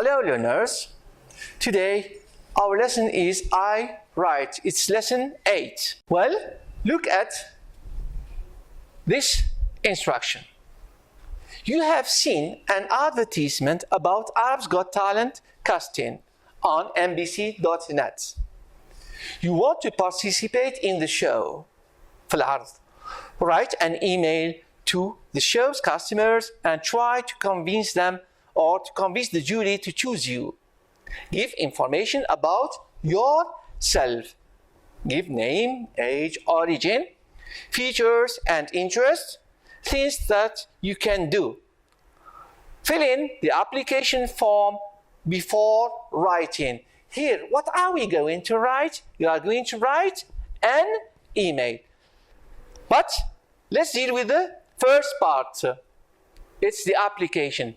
Hello learners, today our lesson is Iwrite. It's lesson 8. Well, look at this instruction. You have seen an advertisement about Arab's Got Talent casting on NBC.net. You want to participate in the show. في العرض. Write an email to the show's customers and try to convince them or to convince the jury to choose you. Give information about yourself. Give name, age, origin, features and interests, things that you can do. Fill in the application form before writing. Here, what are we going to write? You are going to write an email. But let's deal with the first part. It's the application.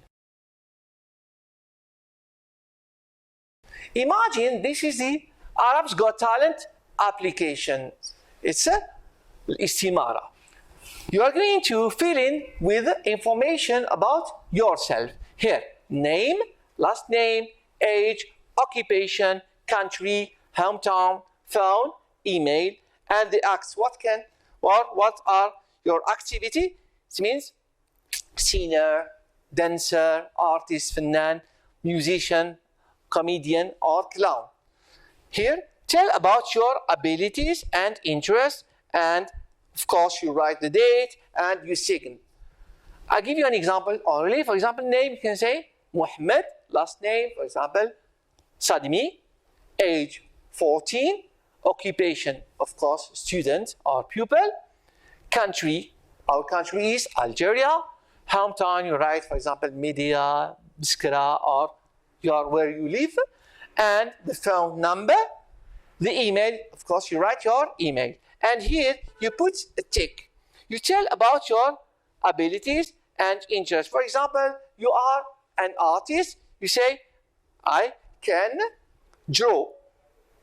Imagine this is the Arab's Got Talent application. It's a istimara. You are going to fill in with information about yourself. Here, name, last name, age, occupation, country, hometown, phone, email, and the acts. What are your activity? It means singer, dancer, artist, fanan, musician, comedian, or clown. Here, tell about your abilities and interests, and of course you write the date and you sign. I'll give you an example only. For example, name, you can say Muhammad, last name, for example, Sadmi, age 14, occupation, of course, student or pupil, country, our country is Algeria, hometown, you write, for example, Media, Biskra, or where you live, and the phone number, the email, of course, you write your email. And here you put a tick. You tell about your abilities and interests. For example, you are an artist, you say, I can draw.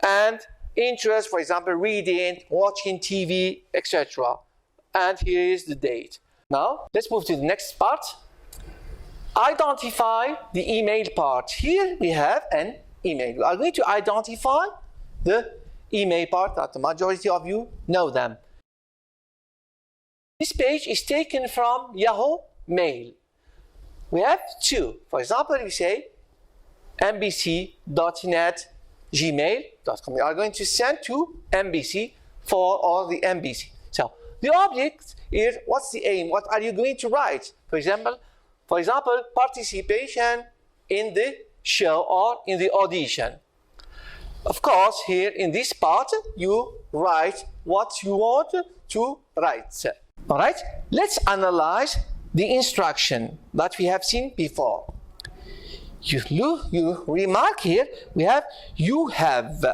And interest, for example, reading, watching TV, etc. And here is the date. Now, let's move to the next part. Identify the email part. Here we have an email. We are going to identify the email part that the majority of you know them. This page is taken from Yahoo Mail. We have two. For example, we say mbc.net gmail.com. We are going to send to MBC for all the MBC. So the object is, what's the aim? What are you going to write? For example, participation in the show or in the audition. Of course, here in this part, you write what you want to write. All right, let's analyze the instruction that we have seen before. You remark here, we have you have,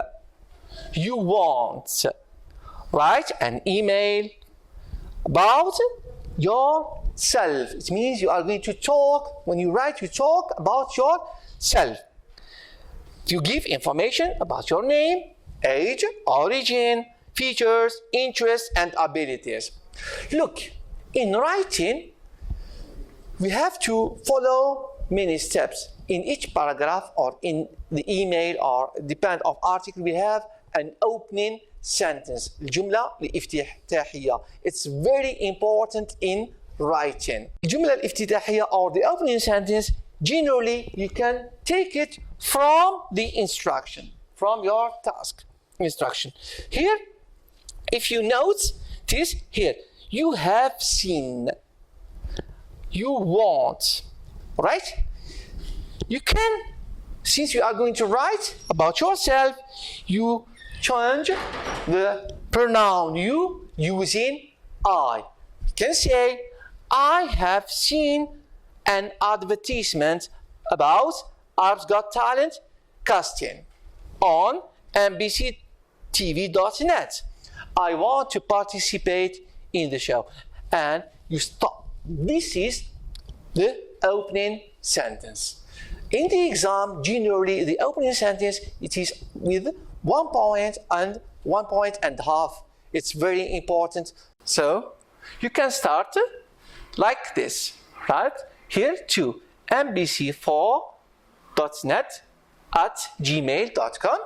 you want. Write an email about yourself. It means you are going to talk, when you write, you talk about yourself. You give information about your name, age, origin, features, interests, and abilities. Look, in writing, we have to follow many steps. In each paragraph or in the email or depend of article, we have an opening sentence. الجملة الافتتاحية. It's very important in writing. الجملة الافتتاحية or the opening sentence, generally you can take it from the instruction, from your task instruction. Here, if you note this here, you have seen, you want, right? You can, since you are going to write about yourself, you change the pronoun you using I. You can say, I have seen an advertisement about Arab's Got Talent casting on NBCTV.net. I want to participate in the show. And you stop. This is the opening sentence. In the exam, generally, the opening sentence, it is with 1 point and 1.5 points. It's very important. So, you can start like this, right? Here, 2. MBC for @gmail.com.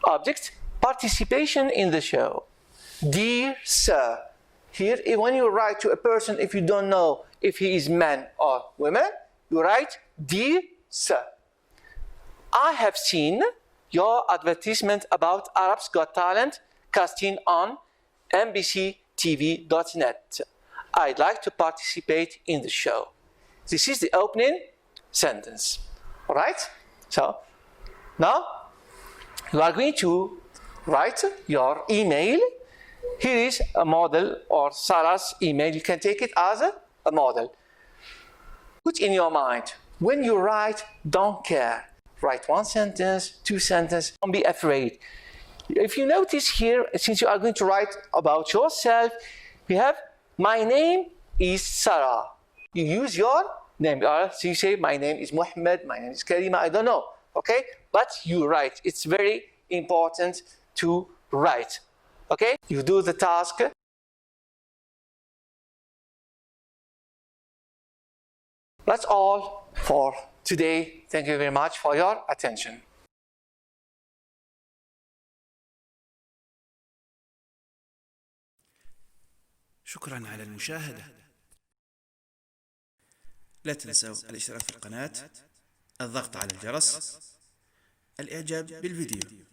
Object, participation in the show. Dear Sir. Here, when you write to a person, if you don't know if he is man or woman, you write, Dear Sir. I have seen your advertisement about Arabs Got Talent casting on mbctv.net. I'd like to participate in the show. This is the opening sentence. All right? So, now you are going to write your email. Here is a model, or Sarah's email. You can take it as a model. Put in your mind, when you write, don't care. Write one sentence, two sentences, don't be afraid. If you notice here, since you are going to write about yourself, we have, my name is Sarah. You use your name. So you say, my name is Muhammad, my name is Karima, I don't know, okay? But you write. It's very important to write, okay? You do the task. That's all for today. Thank you very much for your attention. شكرا على المشاهدة. لا تنسوا الاشتراك في القناة، الضغط على الجرس، الإعجاب بالفيديو.